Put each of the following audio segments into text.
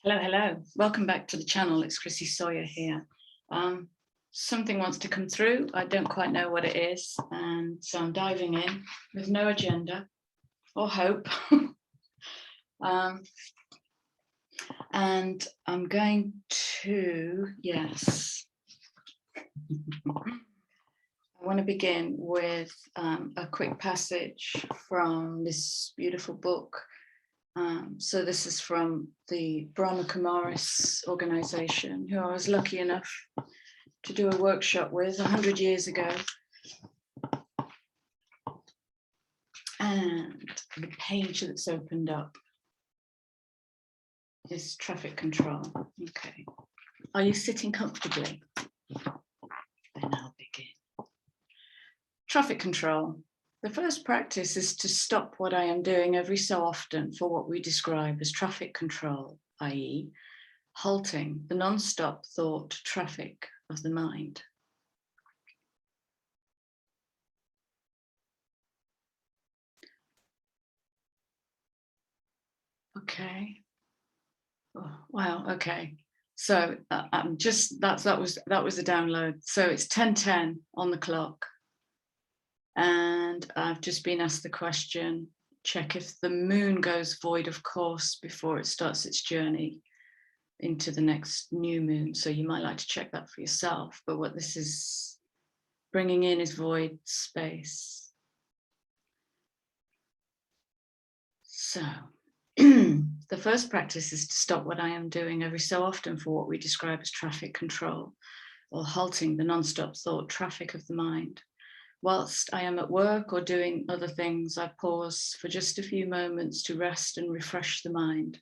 Hello, hello. Welcome back to the channel. It's Chrissy Sawyer here. Something wants to come through. I don't quite know what it is. And so I'm diving in with no agenda or hope. And I'm going to, yes. I want to begin with a quick passage from this beautiful book. So this is from the Brahma Kumaris organization, who I was lucky enough to do a workshop with 100 years ago. And the page that's opened up is traffic control. Okay. Are you sitting comfortably? Then I'll begin. Traffic control. The first practice is to stop what I am doing every so often for what we describe as traffic control, i.e., halting the non-stop thought traffic of the mind. Okay. Oh, wow. Okay. So I'm just that was a download. So it's 10:10 on the clock. And I've just been asked the question, check if the moon goes void of course before it starts its journey into the next new moon. So you might like to check that for yourself. But what this is bringing in is void space. So the first practice is to stop what I am doing every so often for what we describe as traffic control, or halting the non-stop thought traffic of the mind. Whilst I am at work or doing other things, I pause for just a few moments to rest and refresh the mind.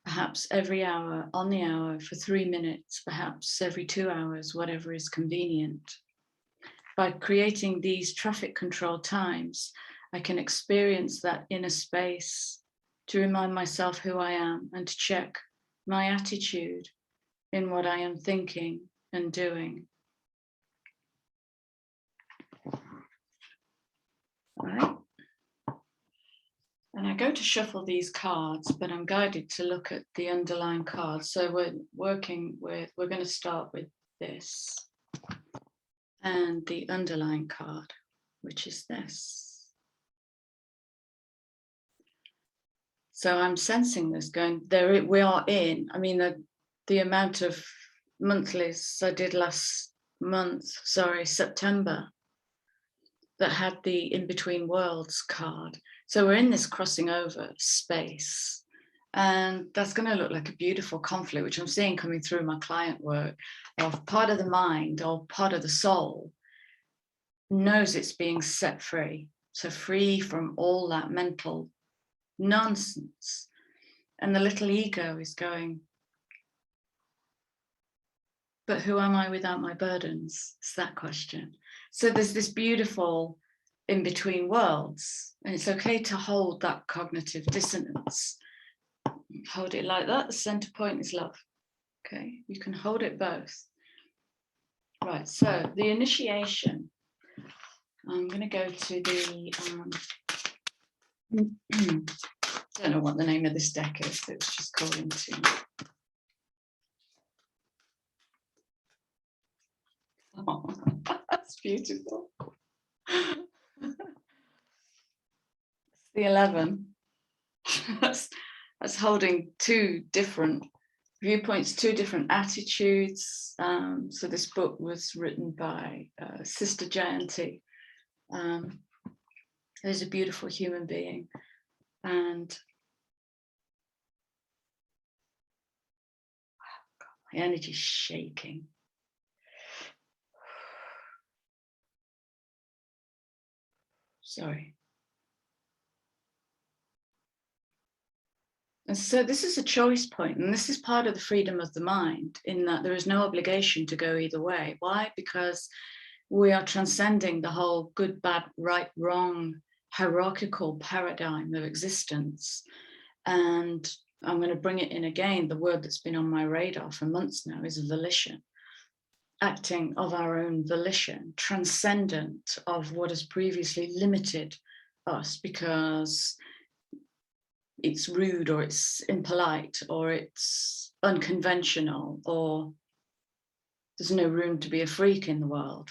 Perhaps every hour, on the hour, for 3 minutes, perhaps every 2 hours, whatever is convenient. By creating these traffic control times, I can experience that inner space to remind myself who I am and to check my attitude in what I am thinking and doing. All right. And I go to shuffle these cards, but I'm guided to look at the underlying cards. So we're going to start with this and the underlying card, which is this. So I'm sensing this going there. We are in, I mean, the amount of monthlies I did last month, September, that had the in between worlds card. So we're in this crossing over space, and that's going to look like a beautiful conflict, which I'm seeing coming through my client work, of part of the mind or part of the soul knows it's being set free. So free from all that mental nonsense. And the little ego is going, but who am I without my burdens? It's that question. So there's this beautiful in between worlds, and it's okay to hold that cognitive dissonance. Hold it like that. The center point is love. Okay, you can hold it both. Right, so the initiation. I'm going to go to the, don't know what the name of this deck is. It's just calling to me. Oh, that's beautiful. It's the 11. that's holding two different viewpoints, two different attitudes. So this book was written by Sister Jayanti, who's a beautiful human being. And wow, my energy's shaking. Sorry. And so this is a choice point, and this is part of the freedom of the mind, in that there is no obligation to go either way. Why? Because we are transcending the whole good, bad, right, wrong, hierarchical paradigm of existence. And I'm going to bring it in again. The word that's been on my radar for months now is volition. Acting of our own volition, transcendent of what has previously limited us, because it's rude or it's impolite or it's unconventional or there's no room to be a freak in the world.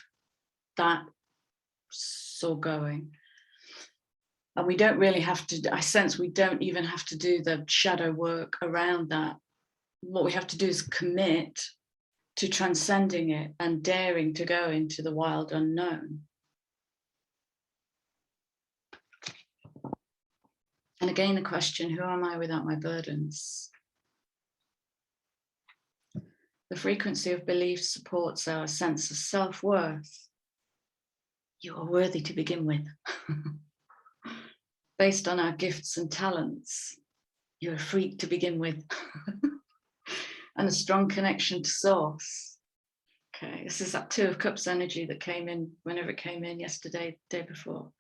That's all going. And we don't really have to, I sense we don't even have to do the shadow work around that. What we have to do is commit to transcending it and daring to go into the wild unknown. And again, the question, who am I without my burdens? The frequency of belief supports our sense of self-worth. You are worthy to begin with. Based on our gifts and talents, you're a freak to begin with. And a strong connection to source. Okay, this is that 2 of Cups energy that came in whenever it came in yesterday, the day before.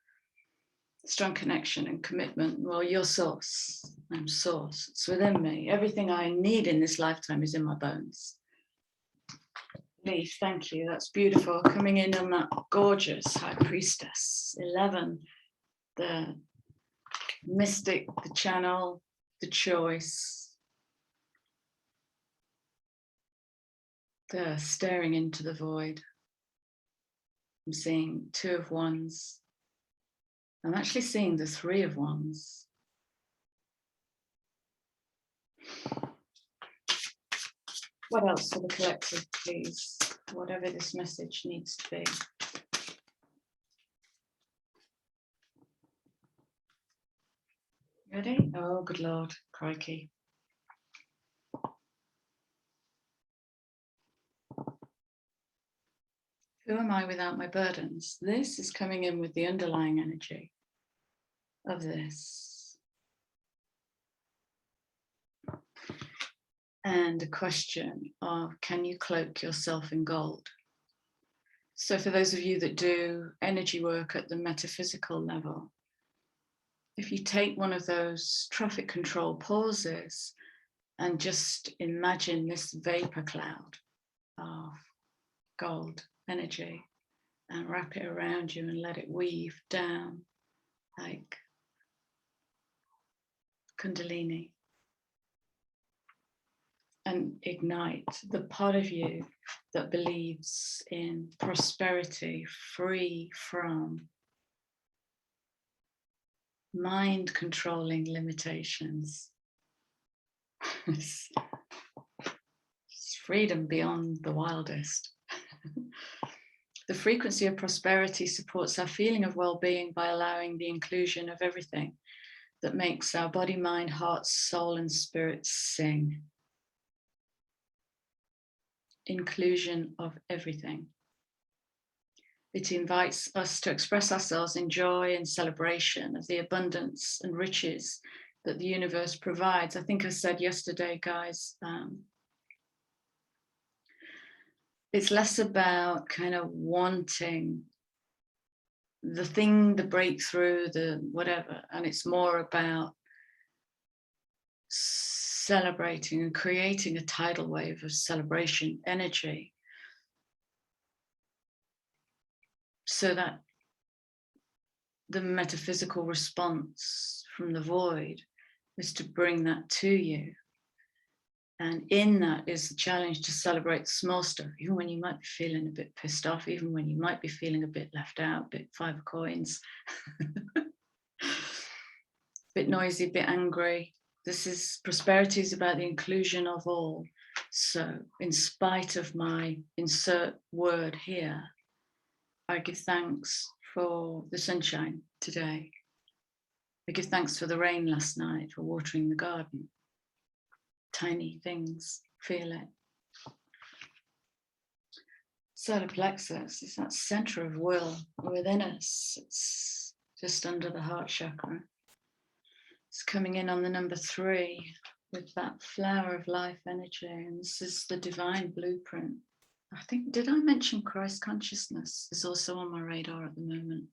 Strong connection and commitment. Well, you're source. I'm source. It's within me. Everything I need in this lifetime is in my bones. Leaf, thank you. That's beautiful. Coming in on that gorgeous High Priestess. 11. The mystic, the channel, the choice. The staring into the void. I'm seeing 2 of Wands. I'm actually seeing the 3 of Wands. What else for the collective, please? Whatever this message needs to be. Ready? Oh, good Lord, crikey. Who am I without my burdens? This is coming in with the underlying energy of this. And a question of, can you cloak yourself in gold? So for those of you that do energy work at the metaphysical level, if you take one of those traffic control pauses and just imagine this vapor cloud of gold energy and wrap it around you and let it weave down like Kundalini and ignite the part of you that believes in prosperity, free from mind controlling limitations. It's freedom beyond the wildest. The frequency of prosperity supports our feeling of well-being by allowing the inclusion of everything that makes our body, mind, heart, soul, and spirit sing. Inclusion of everything. It invites us to express ourselves in joy and celebration of the abundance and riches that the universe provides. I think I said yesterday, guys, it's less about kind of wanting the thing, the breakthrough, the whatever, and it's more about celebrating and creating a tidal wave of celebration energy so that the metaphysical response from the void is to bring that to you. And in that is the challenge to celebrate the small stuff, even when you might be feeling a bit pissed off, even when you might be feeling a bit left out, a bit 5 of coins, a bit noisy, a bit angry. This is, prosperity is about the inclusion of all. So in spite of my insert word here, I give thanks for the sunshine today. I give thanks for the rain last night, for watering the garden. Tiny things, feel it. Solar plexus is that center of will within us. It's just under the heart chakra. It's coming in on the number 3 with that flower of life energy. And this is the divine blueprint. I think, did I mention Christ consciousness is also on my radar at the moment?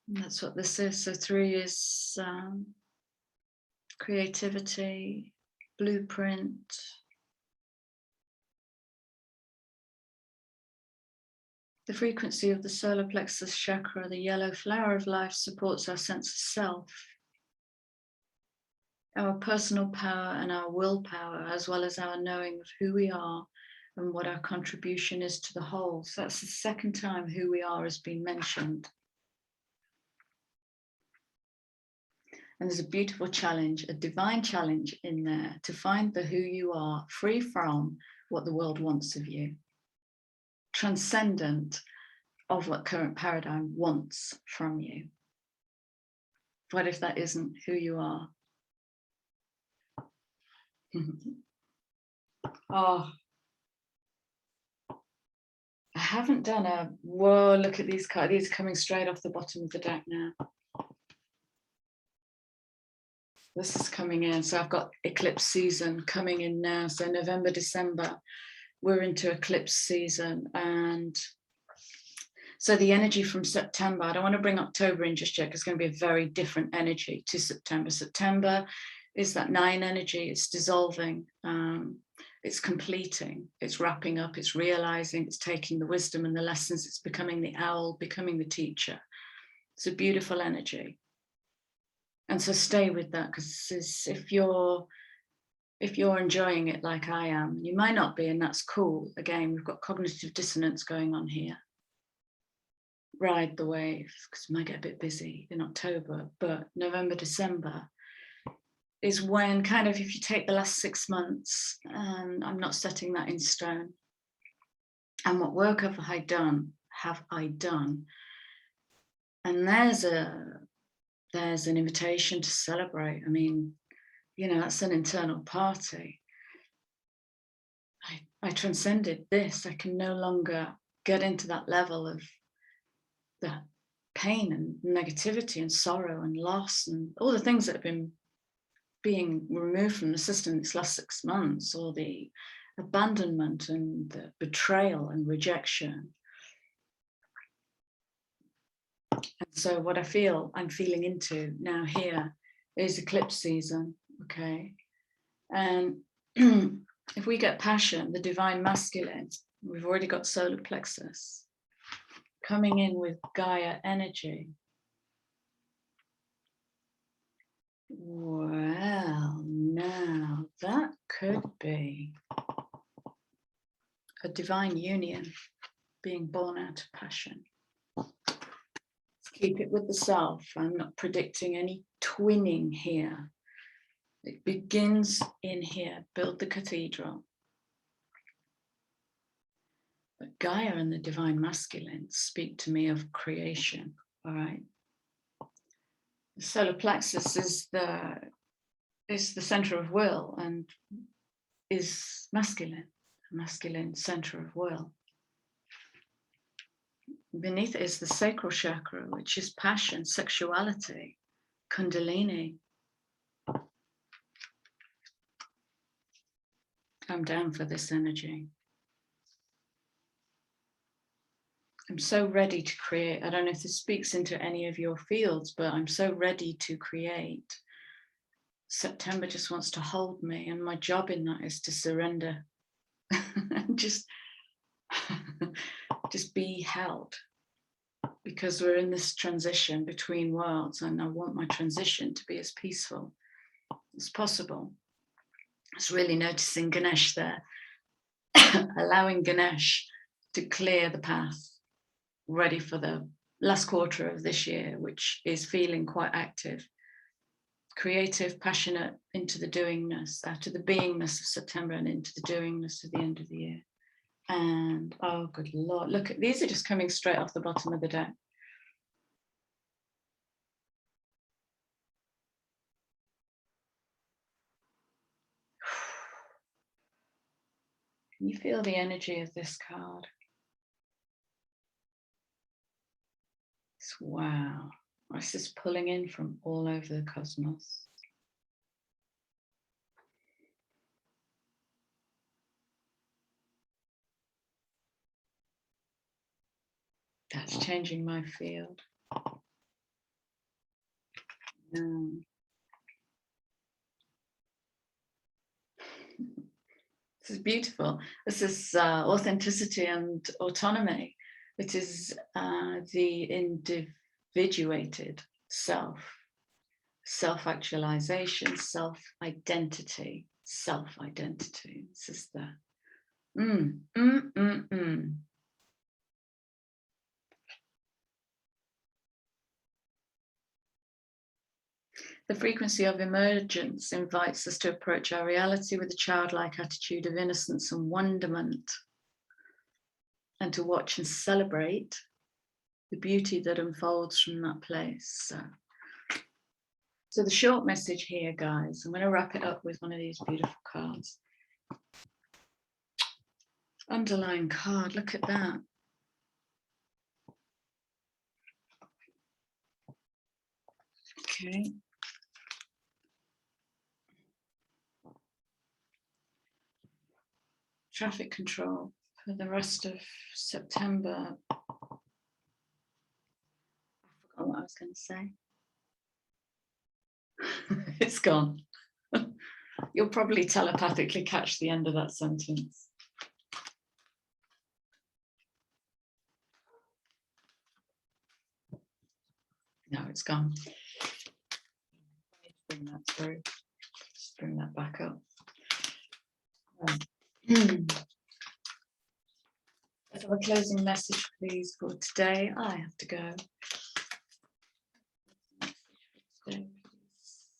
And that's what this is. So 3 is creativity, blueprint. The frequency of the solar plexus chakra, the yellow flower of life, supports our sense of self. our personal power and our willpower, as well as our knowing of who we are and what our contribution is to the whole. So that's the second time who we are has been mentioned. And there's a beautiful challenge, a divine challenge in there to find the who you are, free from what the world wants of you, transcendent of what current paradigm wants from you. What if that isn't who you are? Oh, I haven't done a, whoa, look at these cards. These are coming straight off the bottom of the deck now. This is coming in. So I've got eclipse season coming in now. So November, December, we're into eclipse season. And so the energy from September, I don't want to bring October in just yet, because it's going to be a very different energy to September. September is that 9 energy. It's dissolving. It's completing, it's wrapping up, it's realizing, it's taking the wisdom and the lessons, it's becoming the owl, becoming the teacher. It's a beautiful energy. And so stay with that, because if you're enjoying it like I am, you might not be, and that's cool. Again, we've got cognitive dissonance going on here. Ride the wave, because we might get a bit busy in October, but November, December is when kind of, if you take the last 6 months, and I'm not setting that in stone, and what work have I done? And there's an invitation to celebrate. I mean, you know, that's an internal party. I transcended this. I can no longer get into that level of that pain and negativity and sorrow and loss and all the things that have been being removed from the system this last 6 months, or the abandonment and the betrayal and rejection. And so what I'm feeling into now here is eclipse season, okay? And if we get passion, the divine masculine, we've already got solar plexus coming in with Gaia energy. Well, now that could be a divine union being born out of passion. Let's keep it with the self. I'm not predicting any twinning here. It begins in here, build the cathedral. But Gaia and the divine masculine speak to me of creation, all right? The solar plexus is the center of will and is masculine, a masculine center of will. Beneath it is the sacral chakra, which is passion, sexuality, kundalini. I'm down for this energy. I'm so ready to create. I don't know if this speaks into any of your fields, but I'm so ready to create. September just wants to hold me, and my job in that is to surrender and just be held, because we're in this transition between worlds, and I want my transition to be as peaceful as possible. I was really noticing Ganesh there, allowing Ganesh to clear the path, ready for the last quarter of this year, which is feeling quite active, creative, passionate, into the doingness, out of the beingness of September and into the doingness of the end of the year. And oh, good Lord, look at these, are just coming straight off the bottom of the deck. Can you feel the energy of this card? Wow, this is pulling in from all over the cosmos. That's changing my field. This is beautiful. This is authenticity and autonomy. It is the individuated self. self-actualization, self-identity, self-identity. This is the The frequency of emergence invites us to approach our reality with a childlike attitude of innocence and wonderment, and to watch and celebrate the beauty that unfolds from that place. So the short message here, guys, I'm going to wrap it up with one of these beautiful cards. Underlying card, look at that. Okay. Traffic control for the rest of September. I forgot what I was going to say. It's gone. You'll probably telepathically catch the end of that sentence. No, it's gone. Bring that through. Just bring that back up. So a closing message, please, for today. I have to go. Today, please.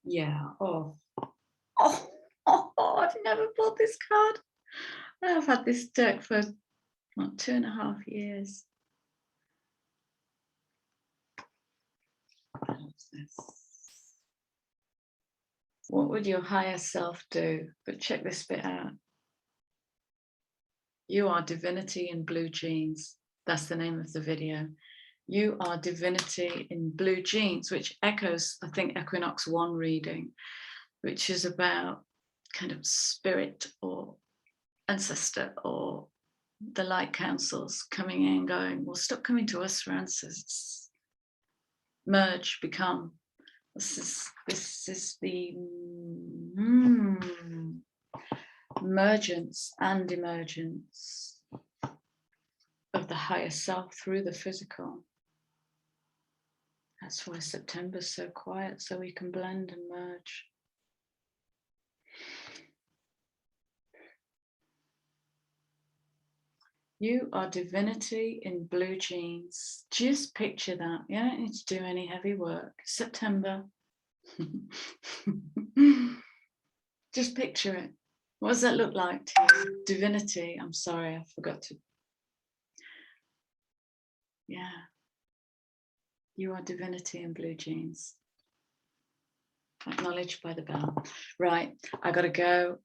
Yeah. Oh, I've never pulled this card. I've had this deck for what, 2.5 years. What's this? What would your higher self do? But check this bit out. You are divinity in blue jeans. That's the name of the video. You are divinity in blue jeans, which echoes, I think, Equinox 1 reading, which is about kind of spirit or ancestor or the light councils coming in going, well, stop coming to us for answers. Merge, become. This is the emergence and emergence of the higher self through the physical. That's why September's so quiet, so we can blend and merge. You are divinity in blue jeans. Just picture that. You don't need to do any heavy work. September. Just picture it. What does that look like to you? Divinity. I'm sorry, I forgot to. Yeah. You are divinity in blue jeans. Acknowledged by the bell. Right, I got to go.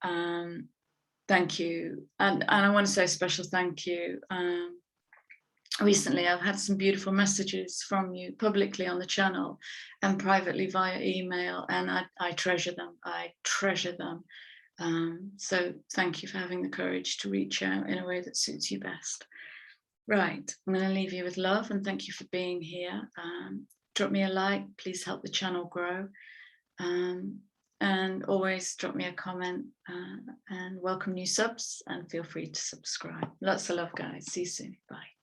Thank you. And I want to say a special thank you. Recently, I've had some beautiful messages from you publicly on the channel and privately via email, and I treasure them. I treasure them. So thank you for having the courage to reach out in a way that suits you best. Right, I'm going to leave you with love and thank you for being here. Drop me a like, please help the channel grow. And always drop me a comment and welcome new subs and feel free to subscribe. Lots of love, guys. See you soon. Bye.